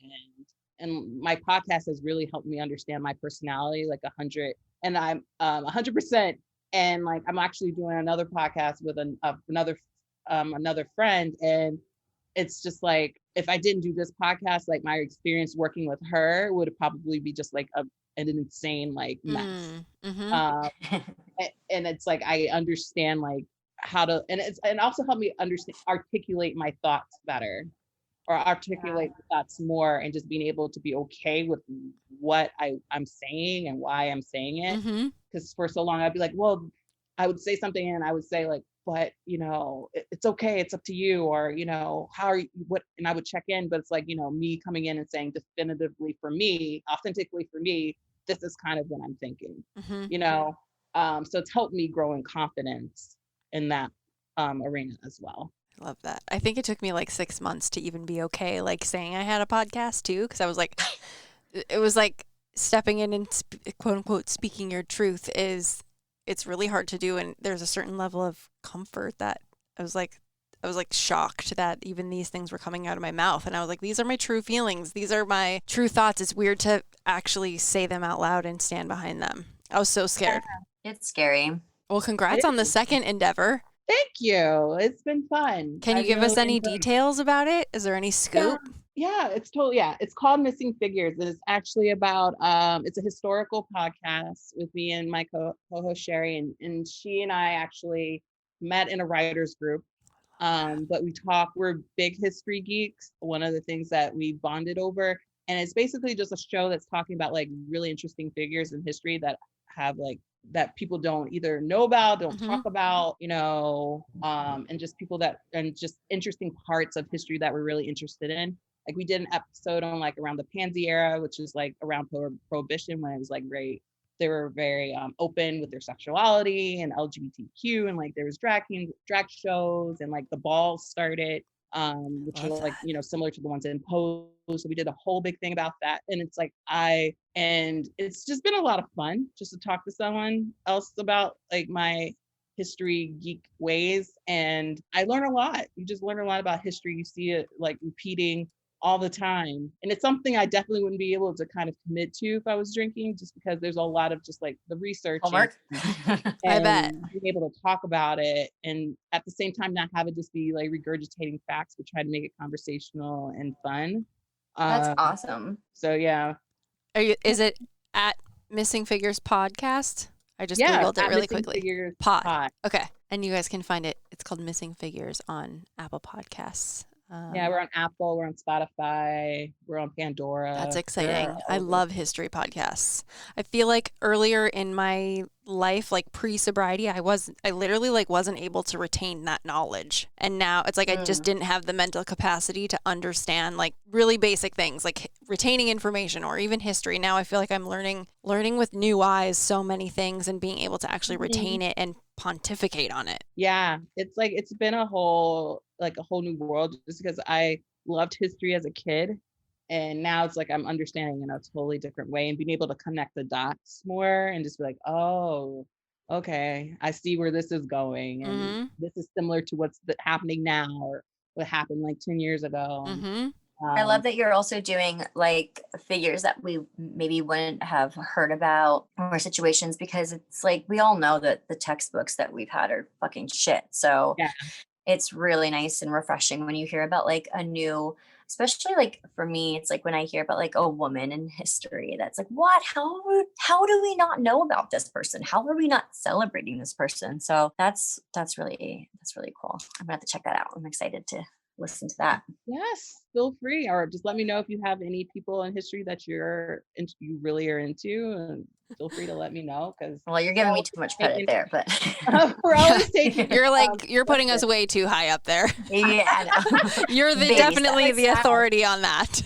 And my podcast has really helped me understand my personality like 100, and I'm 100%. And like, I'm actually doing another podcast with another friend, and it's just like, if I didn't do this podcast, like my experience working with her would probably be just like an insane like mess. And it's like I understand like how to, and also help me articulate my thoughts better, or articulate the thoughts more, and just being able to be okay with what I'm saying and why I'm saying it. Because for so long I'd be like, well, I would say something and I would say like, but it's okay, it's up to you, or how are you, what, and I would check in, but it's like, me coming in and saying definitively for me, authentically for me, this is kind of what I'm thinking. So it's helped me grow in confidence in that arena as well. I love that. I think it took me like 6 months to even be okay like saying I had a podcast too, because I was like, it was like stepping in and quote unquote speaking your truth it's really hard to do, and there's a certain level of comfort that I was like shocked that even these things were coming out of my mouth, and I was like, these are my true feelings, these are my true thoughts. It's weird to actually say them out loud and stand behind them. I was so scared. It's scary. Well, congrats on the second endeavor. Thank you. It's been fun. Can you give us any details about it? Is there any scoop? Yeah, it's called Missing Figures. And it's actually about, it's a historical podcast with me and my co-host Sherry, and she and I actually met in a writer's group. But we're big history geeks. One of the things that we bonded over, and it's basically just a show that's talking about like really interesting figures in history that have like, that people don't either know about, don't talk about, and just people and just interesting parts of history that we're really interested in. Like we did an episode on like around the Pansy era, which is like around Prohibition, when it was like they were very open with their sexuality and LGBTQ, and like there was drag shows, and like the balls started, which were like, similar to the ones in Pose. So we did a whole big thing about that. And it's like, and it's just been a lot of fun just to talk to someone else about like my history geek ways. And I learn a lot. You just learn a lot about history. You see it like repeating all the time. And it's something I definitely wouldn't be able to kind of commit to if I was drinking, just because there's a lot of just like the research. Homework. I bet. Being able to talk about it, and at the same time not have it just be like regurgitating facts, but try to make it conversational and fun. That's awesome. So yeah. Is it at Missing Figures Podcast? I just Googled it really quickly. Pod. Okay. And you guys can find it. It's called Missing Figures on Apple Podcasts. Yeah, we're on Apple, we're on Spotify, we're on Pandora. That's We're exciting. all I over. love history podcasts. I feel like earlier in my life, like pre-sobriety, I literally like wasn't able to retain that knowledge. And now it's like I just didn't have the mental capacity to understand like really basic things like retaining information or even history. Now I feel like I'm learning with new eyes so many things and being able to actually retain it and pontificate on it. Yeah, it's like it's been a whole new world just because I loved history as a kid, and now it's like I'm understanding in a totally different way and being able to connect the dots more and just be like, oh, okay, I see where this is going, and this is similar to what's happening now or what happened like 10 years ago. And, I love that you're also doing like figures that we maybe wouldn't have heard about or situations, because it's like we all know that the textbooks that we've had are fucking shit. So yeah, it's really nice and refreshing when you hear about like a new, especially like for me, it's like when I hear about like a woman in history that's like, what, how do we not know about this person? How are we not celebrating this person? So that's really cool. I'm gonna have to check that out. I'm excited to listen to that. yes, feel free, or just let me know if you have any people in history that you really are into, and feel free to let me know, because Well, you're giving me too much credit there, but we're always taking You're putting us way too high up there. yeah, I know. You're Baby definitely steps the out. authority on that.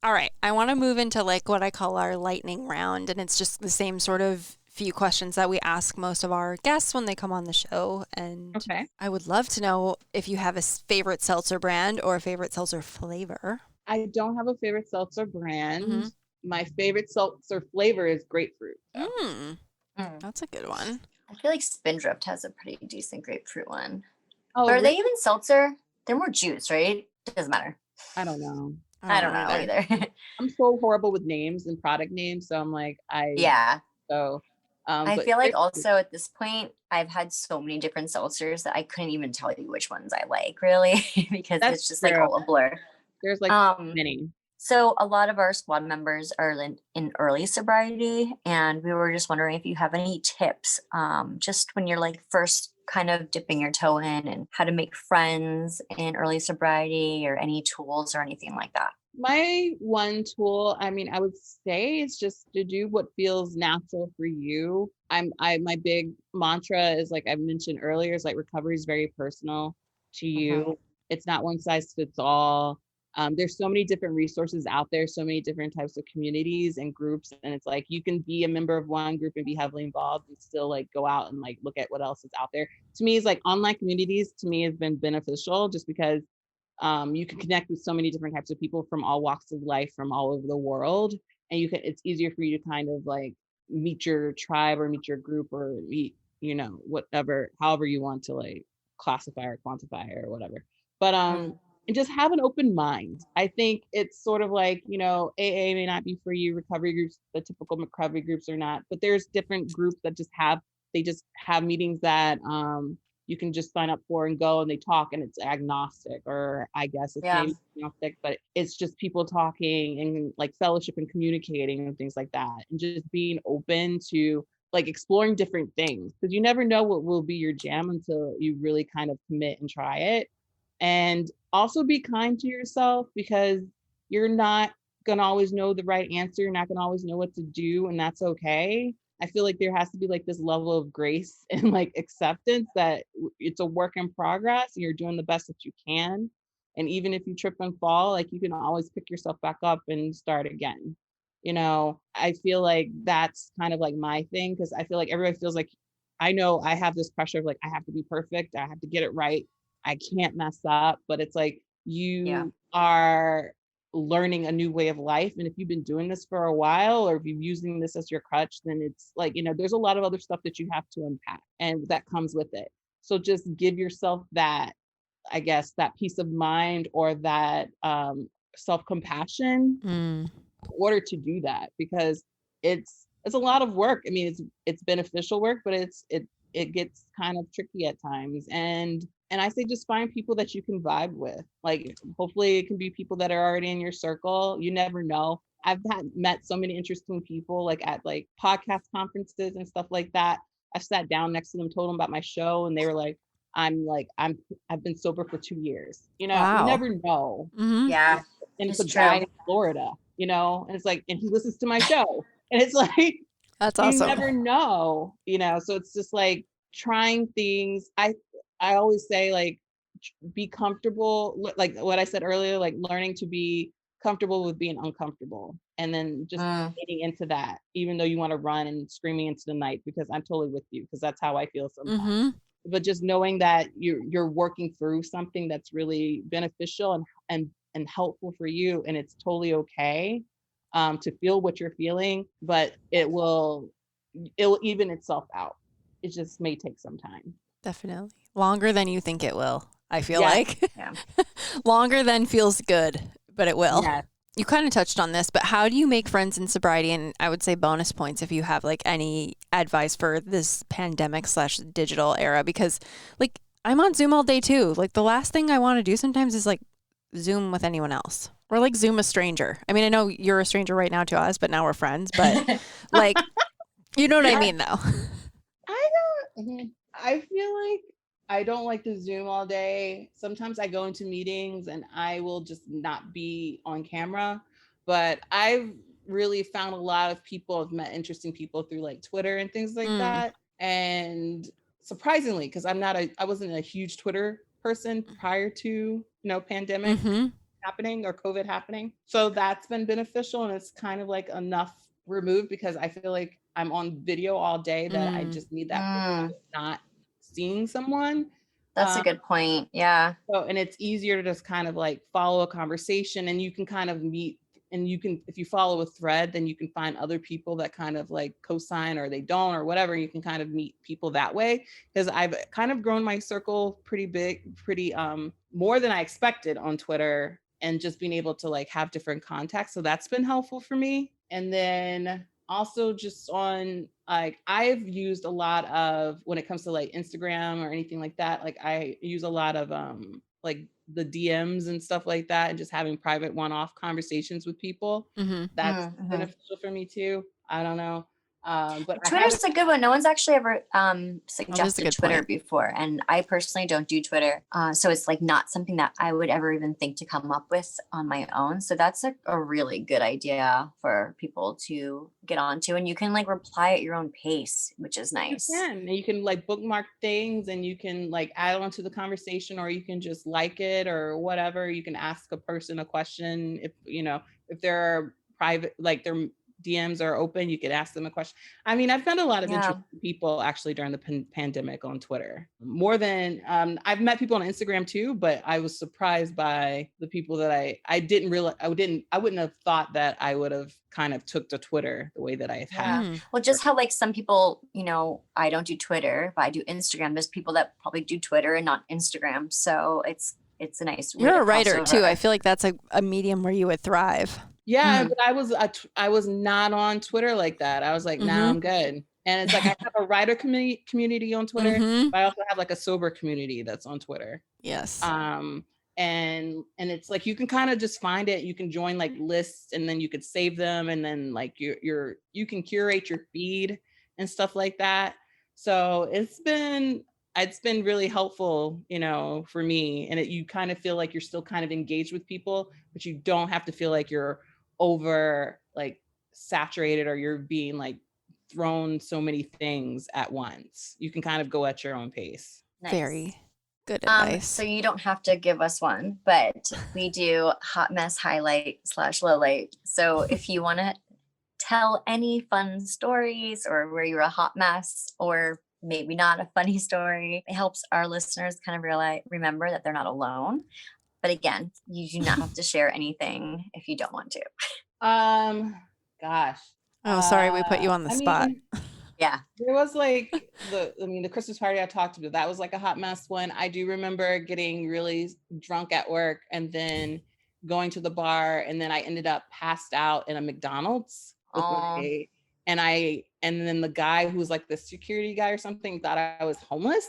All right, I want to move into like what I call our lightning round, and it's just the same sort of few questions that we ask most of our guests when they come on the show. And Okay. I would love to know if you have a favorite seltzer brand or a favorite seltzer flavor. I don't have a favorite seltzer brand. Mhm. My favorite seltzer flavor is grapefruit. So. That's a good one. I feel like Spindrift has a pretty decent grapefruit one. Oh, But are really? they even seltzer? They're more juice, right? It doesn't matter. I don't know. I don't know either. I'm so horrible with names and product names, so I'm like, Yeah. So, I but feel like grapefruit- also at this point, I've had so many different seltzers that I couldn't even tell you which ones I like, really, because That's it's just true. like all a blur. There's like many. So a lot of our squad members are in early sobriety, and we were just wondering if you have any tips, just when you're like first kind of dipping your toe in, and how to make friends in early sobriety, or any tools or anything like that. My one tool, I mean, I would say is just to do what feels natural for you. My big mantra is, like I mentioned earlier, is like recovery is very personal to you. It's not one size fits all. There's so many different resources out there, so many different types of communities and groups. And it's like, you can be a member of one group and be heavily involved and still like go out and like look at what else is out there. To me, it's like online communities to me has been beneficial, just because you can connect with so many different types of people from all walks of life, from all over the world. And it's easier for you to kind of like meet your tribe or meet your group or meet, whatever, however you want to like classify or quantify or whatever. But and just have an open mind. I think it's sort of like, AA may not be for you, recovery groups, the typical recovery groups are not, but there's different groups that just have meetings that you can just sign up for and go, and they talk, and it's agnostic, or I guess it's maybe agnostic, but it's just people talking and like fellowship and communicating and things like that, and just being open to like exploring different things, because you never know what will be your jam until you really kind of commit and try it. And also be kind to yourself, because you're not going to always know the right answer. You're not going to always know what to do, and that's okay. I feel like there has to be like this level of grace and like acceptance that it's a work in progress and you're doing the best that you can. And even if you trip and fall, like you can always pick yourself back up and start again. I feel like that's kind of like my thing, because I feel like everybody feels like, I know I have this pressure of like, I have to be perfect. I have to get it right. I can't mess up. But it's like, you are learning a new way of life, and if you've been doing this for a while, or if you're using this as your crutch, then it's like, there's a lot of other stuff that you have to unpack, and that comes with it. So just give yourself that, I guess, that peace of mind, or that self-compassion in order to do that, because it's a lot of work. I mean, it's beneficial work, but it gets kind of tricky at times. And I say just find people that you can vibe with. Like, hopefully it can be people that are already in your circle. You never know. I've met so many interesting people, like at like podcast conferences and stuff like that. I've sat down next to them, told them about my show, and they were like, I've been sober for 2 years. You know, Wow. you never know. Mm-hmm. Yeah. And it's It's a guy true. in Florida, you know, and it's like, and he listens to my show. And it's like, That's you awesome. never know, you know. So it's just like trying things. I always say, like, be comfortable, like what I said earlier, like learning to be comfortable with being uncomfortable, and then just getting into that, even though you want to run and screaming into the night, because I'm totally with you, because that's how I feel sometimes. Mm-hmm. But just knowing that you're working through something that's really beneficial and helpful for you, and it's totally okay to feel what you're feeling, but it'll even itself out. It just may take some time. Definitely. Longer than you think it will, I feel Yeah. like. Yeah. Longer than feels good, but it will. Yeah. You kind of touched on this, but how do you make friends in sobriety? And I would say bonus points if you have like any advice for this pandemic/digital era, because like I'm on Zoom all day too. Like the last thing I want to do sometimes is like Zoom with anyone else or like Zoom a stranger. I mean, I know you're a stranger right now to us, but now we're friends, but like, you know what I mean though? I feel like I don't like to Zoom all day. Sometimes I go into meetings and I will just not be on camera. But I've really found a lot of people, I've met interesting people through like Twitter and things like that. And surprisingly, because I wasn't a huge Twitter person prior to, pandemic happening or COVID happening. So that's been beneficial, and it's kind of like enough removed, because I feel like I'm on video all day that I just need that privilege of not seeing someone. That's a good point. Yeah. So, and it's easier to just kind of like follow a conversation, and you can kind of meet, and you can, if you follow a thread, then you can find other people that kind of like co-sign or they don't or whatever. You can kind of meet people that way, because I've kind of grown my circle pretty big, pretty more than I expected on Twitter, and just being able to like have different contacts. So that's been helpful for me. And then also just on, like, I've used a lot of, when it comes to like Instagram or anything like that, like I use a lot of like the DMs and stuff like that, and just having private one-off conversations with people. That's beneficial for me too. I don't know. But Twitter's a good one. No one's actually ever suggested Twitter point. before, and I personally don't do Twitter, so it's like not something that I would ever even think to come up with on my own. So that's a really good idea for people to get onto, and you can like reply at your own pace, which is nice. You can like bookmark things, and you can like add on to the conversation, or you can just like it or whatever. You can ask a person a question if they're private, like their DMs are open, you could ask them a question. I mean, I've met a lot of interesting people actually during the pandemic on Twitter, more than I've met people on Instagram too, but I was surprised by the people that I didn't realize, I wouldn't have thought that I would have kind of took to Twitter the way that I have. Well, just how like some people, I don't do Twitter, but I do Instagram. There's people that probably do Twitter and not Instagram. So it's a nice way. You're a writer too. I feel like that's a medium where you would thrive. Yeah, but I was not on Twitter like that. I was like, nah, I'm good. And it's like I have a writer community on Twitter, but I also have like a sober community that's on Twitter. Yes. And it's like you can kind of just find it. You can join like lists, and then you could save them, and then like you can curate your feed and stuff like that. So it's been really helpful, for me. And you kind of feel like you're still kind of engaged with people, but you don't have to feel like you're over like saturated, or you're being like thrown so many things at once. You can kind of go at your own pace. Nice. Very good advice. So you don't have to give us one, but we do hot mess highlight / low light. So if you want to tell any fun stories, or where you're a hot mess, or maybe not a funny story, it helps our listeners kind of remember that they're not alone. But again, you do not have to share anything if you don't want to. Gosh. Oh, sorry, we put you on the spot. Yeah. There was like the Christmas party I talked about, that was like a hot mess one. I do remember getting really drunk at work, and then going to the bar, and then I ended up passed out in a McDonald's with and then the guy who was like the security guy or something thought I was homeless.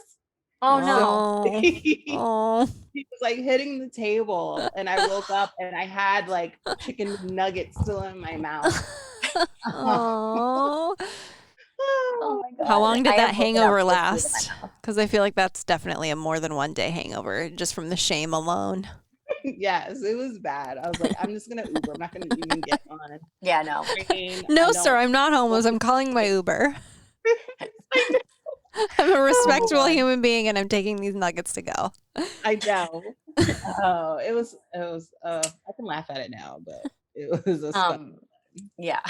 Oh no. He was like hitting the table, and I woke up and I had like chicken nuggets still in my mouth. Oh. Oh my God. How long did I that have woken hangover up with food in my last? mouth. Because I feel like that's definitely a more than one day hangover just from the shame alone. Yes, it was bad. I was like, I'm just gonna Uber. I'm not gonna even get on a Yeah, no. train. No, I sir, don't- I'm not homeless. I'm calling my Uber. I know. I'm a respectable God. human being and I'm taking these nuggets to go. I know. Oh, it was. I can laugh at it now, but it was a stuff. Yeah.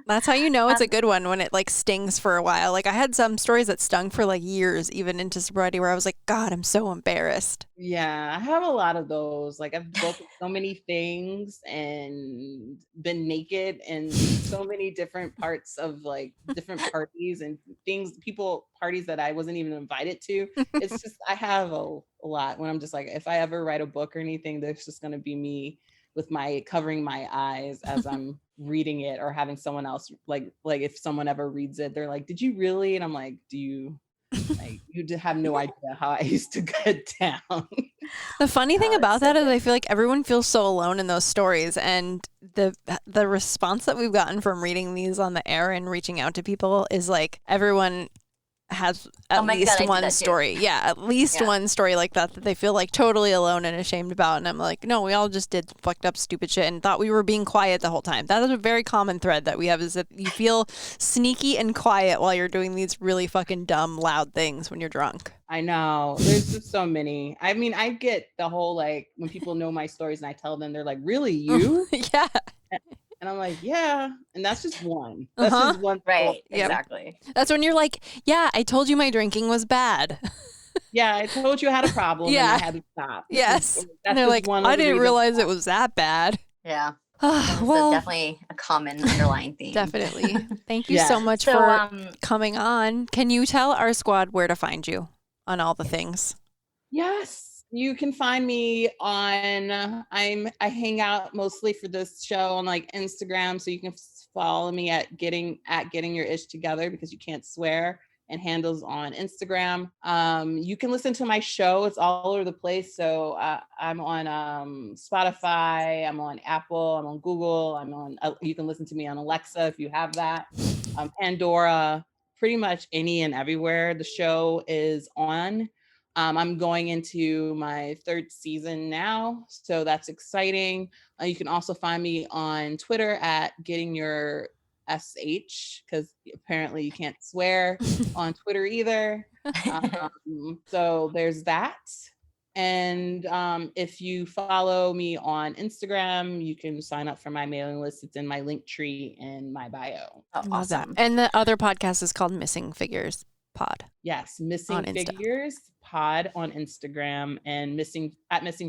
That's how you know it's a good one, when it like stings for a while. Like I had some stories that stung for like years, even into sobriety, where I was like, God, I'm so embarrassed. Yeah, I have a lot of those. Like I've broken so many things and been naked in so many different parts of like different parties and parties that I wasn't even invited to. It's just, I have a lot when I'm just like, if I ever write a book or anything, there's just going to be me with my covering my eyes as I'm reading it, or having someone else like if someone ever reads it, they're like, did you really? And I'm like, you have no idea how I used to get down. The funny thing Oh, about that's so that is good. I feel like everyone feels so alone in those stories, and the response that we've gotten from reading these on the air and reaching out to people is like everyone has at Oh my least God, I do one that too. story. Yeah, at least Yeah. one story like that they feel like totally alone and ashamed about. And I'm like, no, we all just did fucked up stupid shit and thought we were being quiet the whole time. That is a very common thread that we have, is that you feel sneaky and quiet while you're doing these really fucking dumb, loud things when you're drunk. I know. There's just so many. I mean, I get the whole like when people know my stories and I tell them, they're like, really, you? Yeah. And I'm like, yeah. And that's just one. That's just one. Right. Yep. Exactly. That's when you're like, yeah, I told you my drinking was bad. Yeah, I told you I had a problem Yeah. and I had to stop. Yes. That's And they're just like, one of I the didn't reasons realize why. it was that bad. Yeah. That's Well, definitely a common underlying theme. definitely. Thank you so Yes. much So, for coming on. Can you tell our squad where to find you on all the things? Yes. You can find me on I hang out mostly for this show on like Instagram, so you can follow me at getting your ish together, because you can't swear, and handles on Instagram. You can listen to my show. It's all over the place. So I'm on Spotify, I'm on Apple, I'm on Google, I'm on you can listen to me on Alexa if you have that. Pandora, pretty much any and everywhere the show is on. I'm going into my 3rd season now, so that's exciting. You can also find me on Twitter at getting your SH, because apparently you can't swear on Twitter either. So there's that. And if you follow me on Instagram, you can sign up for my mailing list. It's in my link tree in my bio. Oh, Love that. awesome. And the other podcast is called Missing Figures Pod. Yes, On Missing Insta. Figures Pod on Instagram, and Missing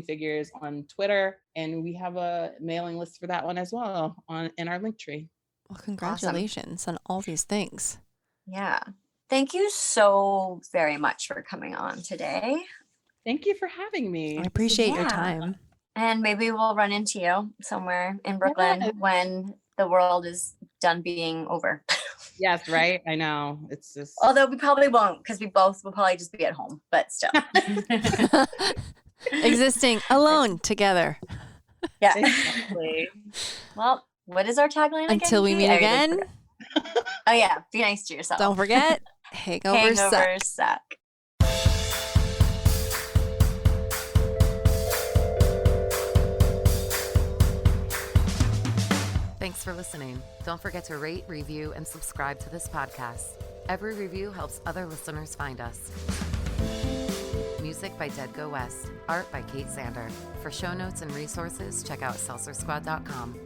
Figures on Twitter. And we have a mailing list for that one as well in our link tree. Well, congratulations on all these things. Yeah. Thank you so very much for coming on today. Thank you for having me. I appreciate your Yeah. time. And maybe we'll run into you somewhere in Brooklyn Yes. when the world is done being over. Yes, right? I know. It's just Although we probably won't, because we both will probably just be at home, but still. Existing alone together. Yeah. exactly. Well, what is our tagline again? Until we Kate? meet I already again. forgot. Oh yeah, be nice to yourself. Don't forget, hangovers suck. Hangovers suck. Thanks for listening. Don't forget to rate, review, and subscribe to this podcast. Every review helps other listeners find us. Music by Dead Go West. Art by Kate Sander. For show notes and resources, check out seltzersquad.com.